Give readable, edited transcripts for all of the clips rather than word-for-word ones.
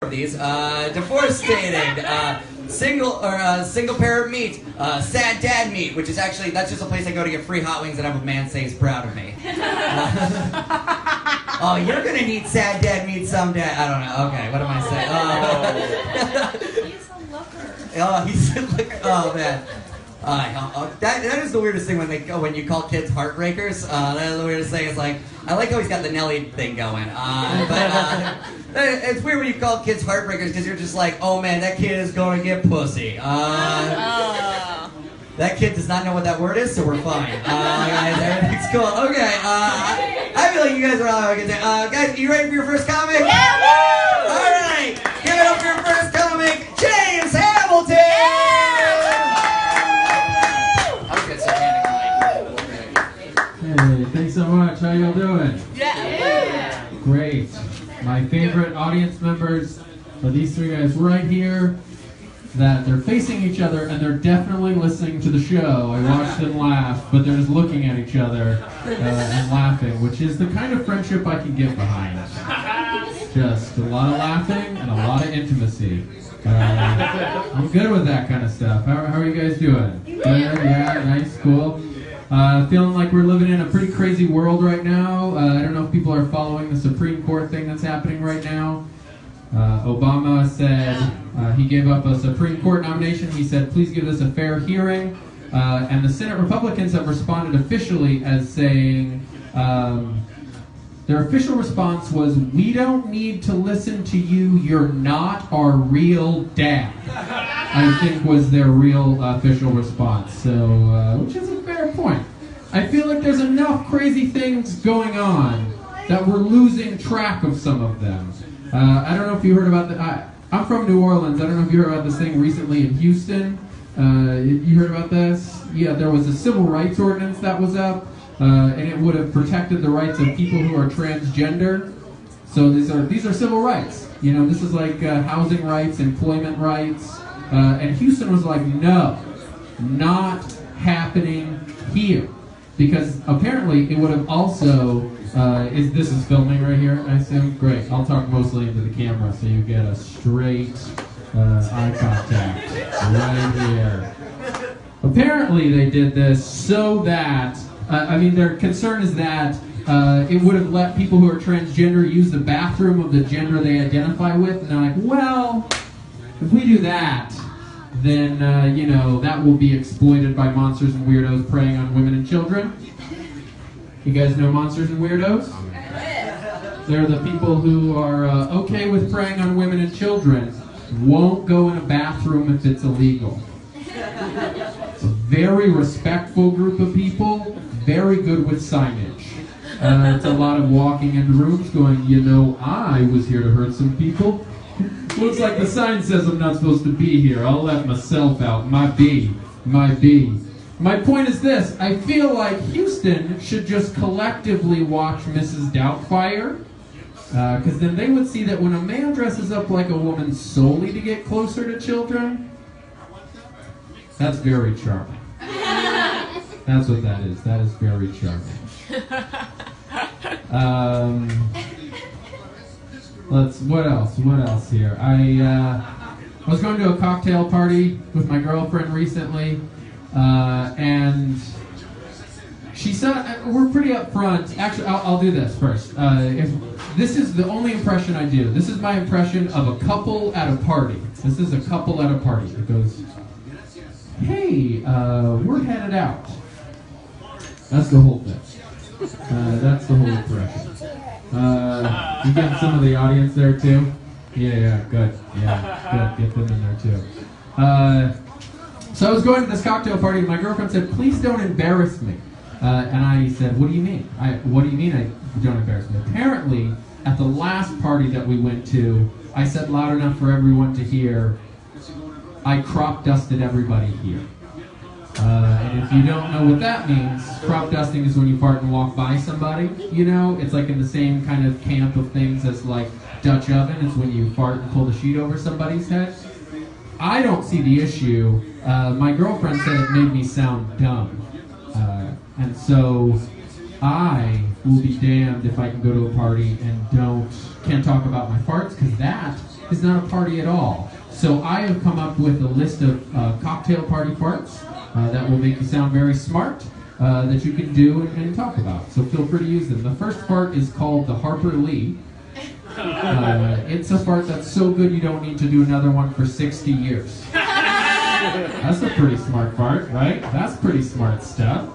of these. Devastating. Single parent meat. Sad dad meat, which is actually, that's just a place I go to get free hot wings and have a man say he's proud of me. Oh, you're gonna need sad dad meat someday. I don't know. Okay, what am I saying? He's a looker. Oh, he's a looker. Oh, man. That is the weirdest thing when you call kids heartbreakers. That is the weirdest thing. It's like, I like how he's got the Nelly thing going. But it's weird when you call kids heartbreakers because you're just like, oh man, that kid is going to get pussy. That kid does not know what that word is, so we're fine. Guys, everything's cool. Okay, I feel like you guys are all having a good day. Guys, you ready for your first comic? Yeah! All right, give it up for your first comic, James Hamilton! Hey, thanks so much. How y'all doing? Yeah! Great. My favorite audience members are these three guys right here. That they're facing each other and they're definitely listening to the show. I watched them laugh, but they're just looking at each other and laughing, which is the kind of friendship I can get behind. Just a lot of laughing and a lot of intimacy. I'm good with that kind of stuff. How are you guys doing? Good? Yeah, nice, cool. Feeling like we're living in a pretty crazy world right now. I don't know if people are following the Supreme Court thing that's happening right now. Obama said he gave up a Supreme Court nomination. He said, please give this a fair hearing. And the Senate Republicans have responded officially as saying, their official response was, we don't need to listen to you, you're not our real dad. I think was their real official response, so, which is a fair point. I feel like there's enough crazy things going on that we're losing track of some of them. I don't know if you heard about that. I'm from New Orleans. I don't know if you heard about this thing recently in Houston. You heard about this? Yeah, there was a civil rights ordinance that was up, and it would have protected the rights of people who are transgender. So these are civil rights. You know, this is like housing rights, employment rights. And Houston was like, no, not happening here. Because apparently it would have also, this is filming right here, I assume? Great, I'll talk mostly into the camera so you get a straight eye contact right here. Apparently they did this so that, their concern is that it would have let people who are transgender use the bathroom of the gender they identify with, and they're like, well, if we do that, then, that will be exploited by monsters and weirdos preying on women and children. You guys know monsters and weirdos? They're the people who are okay with preying on women and children, won't go in a bathroom if it's illegal. It's a very respectful group of people, very good with signage. It's a lot of walking into rooms going, I was here to hurt some people. Looks like the sign says I'm not supposed to be here. I'll let myself out. My B. My point is this. I feel like Houston should just collectively watch Mrs. Doubtfire. Because then they would see that when a man dresses up like a woman solely to get closer to children, that's very charming. That's what that is. That is very charming. What else here? I was going to a cocktail party with my girlfriend recently, and she said, we're pretty upfront. Actually, I'll do this first. This is the only impression I do. This is my impression of a couple at a party. This is a couple at a party. It goes, hey, we're headed out. That's the whole thing. That's the whole impression. You getting some of the audience there too? Yeah, good. Yeah, good. Get them in there too. So I was going to this cocktail party and my girlfriend said, please don't embarrass me. And I said, what do you mean? What do you mean I don't embarrass me? Apparently, at the last party that we went to, I said loud enough for everyone to hear, I crop dusted everybody here. And if you don't know what that means, crop dusting is when you fart and walk by somebody, It's like in the same kind of camp of things as like Dutch oven. It's when you fart and pull the sheet over somebody's head. I don't see the issue. My girlfriend said it made me sound dumb. And so I will be damned if I can go to a party and can't talk about my farts, because that is not a party at all. So I have come up with a list of cocktail party farts that will make you sound very smart, that you can do and talk about. So feel free to use them. The first fart is called the Harper Lee. It's a fart that's so good you don't need to do another one for 60 years. That's a pretty smart fart, right? That's pretty smart stuff.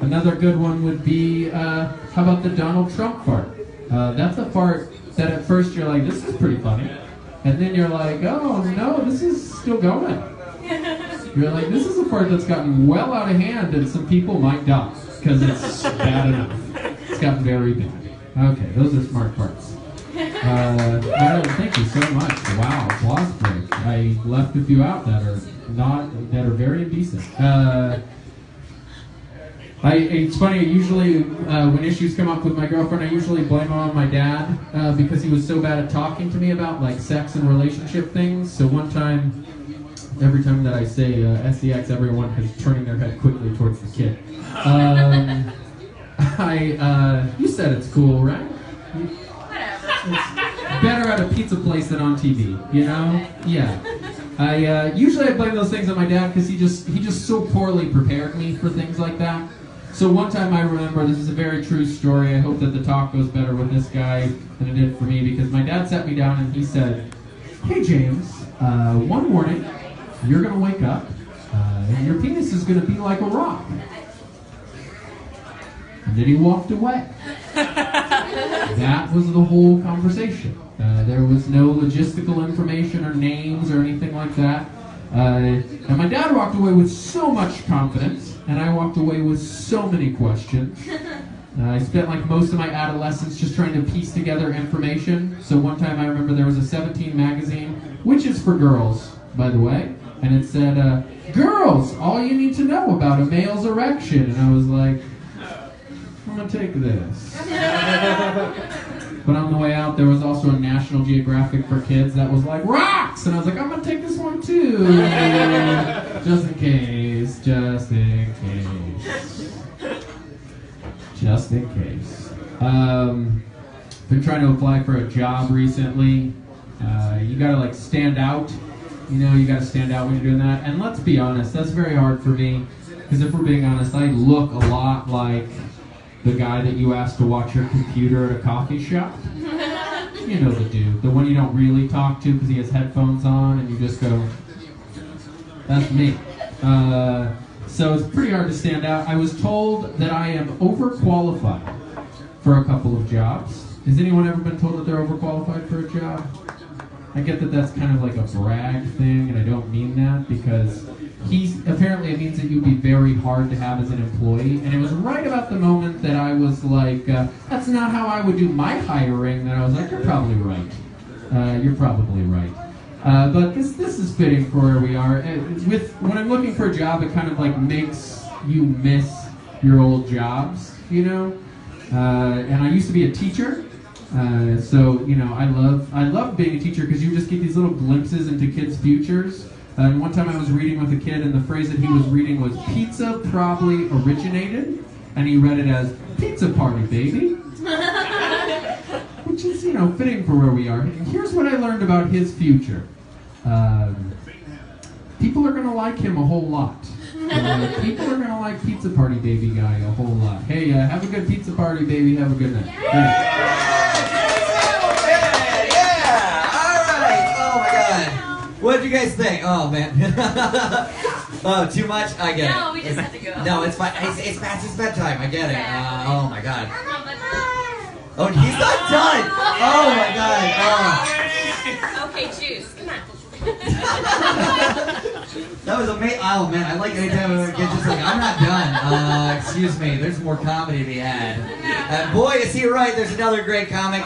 Another good one would be, how about the Donald Trump fart? That's a fart that at first you're like, this is pretty funny. And then you're like, oh no, this is still going. You're like, this is a fart that's gotten well out of hand and some people might die because it's bad enough. It's gotten very bad. Okay, those are smart farts. Adam, thank you so much. Wow, applause break. I left a few out that are very indecent. It's funny, usually when issues come up with my girlfriend, I usually blame them on my dad because he was so bad at talking to me about like sex and relationship things. So one time, every time that I say SEX, everyone is turning their head quickly towards the kid. You said it's cool, right? It's better at a pizza place than on TV, you know? Yeah. Usually I blame those things on my dad because he just so poorly prepared me for things like that. So one time I remember, this is a very true story, I hope that the talk goes better with this guy than it did for me, because my dad sat me down and he said, hey James, one morning you're going to wake up and your penis is going to be like a rock. And then he walked away. That was the whole conversation. There was no logistical information or names or anything like that. And my dad walked away with so much confidence, and I walked away with so many questions. I spent like most of my adolescence just trying to piece together information. So one time I remember there was a 17 magazine, which is for girls, by the way, and it said, girls, all you need to know about a male's erection. And I was like, I'm gonna take this. But on the way out, there was also a National Geographic for kids that was like, rocks! And I was like, I'm gonna take this one too. Just in case, just in case. Just in case. Been trying to apply for a job recently. You gotta like stand out. You know, you gotta stand out when you're doing that. And let's be honest, that's very hard for me. Because if we're being honest, I look a lot like the guy that you ask to watch your computer at a coffee shop. You know the dude. The one you don't really talk to because he has headphones on and you just go, that's me. So it's pretty hard to stand out. I was told that I am overqualified for a couple of jobs. Has anyone ever been told that they're overqualified for a job? I get that that's kind of like a brag thing, and I don't mean that because apparently it means that you'd be very hard to have as an employee. And it was right about the moment that I was like, that's not how I would do my hiring, that I was like, you're probably right. You're probably right. But this is fitting for where we are. When I'm looking for a job, it kind of like makes you miss your old jobs, you know? And I used to be a teacher. So, you know, I love being a teacher because you just get these little glimpses into kids' futures. And one time I was reading with a kid, and the phrase that he was reading was, pizza probably originated, and he read it as, pizza party, baby. Which is, you know, fitting for where we are. And here's what I learned about his future. People are going to like him a whole lot. People are going to like pizza party baby guy a whole lot. Hey, have a good pizza party, baby. Have a good night. What did you guys think? Oh, man. Oh, too much? I get it. No, we just have to go. No, it's fine. It's past his bedtime. I get it. Oh, my God. Oh, he's not done. Oh, my God. Okay, juice. Come on. That was amazing. Oh, man. I like anytime I get just like, I'm not done. Excuse me. There's more comedy to be had. Boy, is he right. There's another great comic.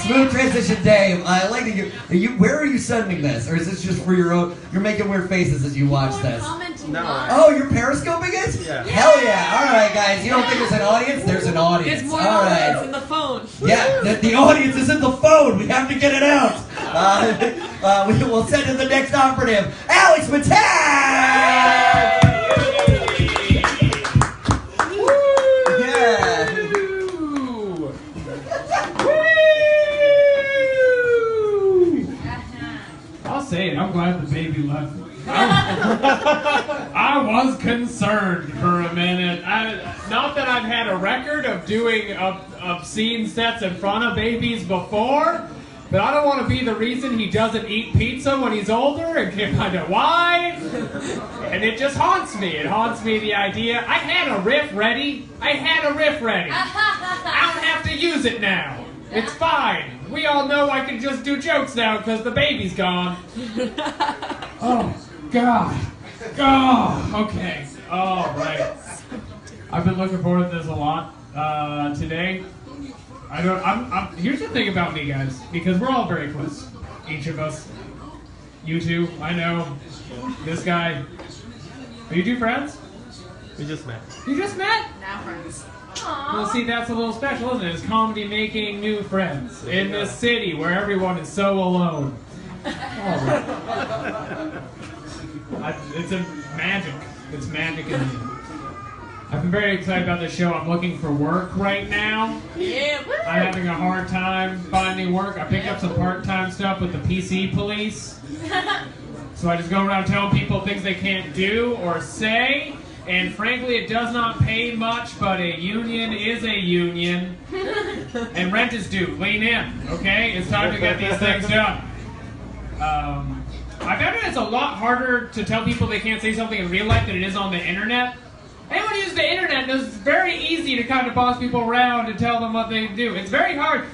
Smooth transition, Dave. I like to give. Where are you sending this, or is this just for your own? You're making weird faces as you watch this. No. Oh, you're periscoping it? Yeah. Hell yeah! All right, guys. You don't think there's an audience? There's an audience. There's more All audience right. in the phone. Yeah, the audience is in the phone. We have to get it out. We will send in the next operative, Alex Ptak. Woo! I'm glad the baby left. I was concerned for a minute. Not that I've had a record of doing obscene sets in front of babies before, but I don't want to be the reason he doesn't eat pizza when he's older and can't find out why. And it just haunts me. It haunts me, the idea. I had a riff ready. I don't have to use it now. It's fine. We all know I can just do jokes now because the baby's gone. Oh, God. Oh, okay. All right. I've been looking forward to this a lot today. Here's the thing about me, guys, because we're all very close. Each of us. You two, I know. This guy. Are you two friends? We just met. You just met? Now friends. Well, see, that's a little special, isn't it? It's comedy making new friends in this city where everyone is so alone. It's a magic. It's magic in here. I've been very excited about this show. I'm looking for work right now. Yeah, woo! I'm having a hard time finding work. I picked up some part-time stuff with the PC police. So I just go around telling people things they can't do or say. And frankly, it does not pay much, but a union is a union. And rent is due. Lean in, okay? It's time to get these things done. I found it's a lot harder to tell people they can't say something in real life than it is on the internet. Anyone who uses the internet knows it's very easy to kind of boss people around and tell them what they do. It's very hard.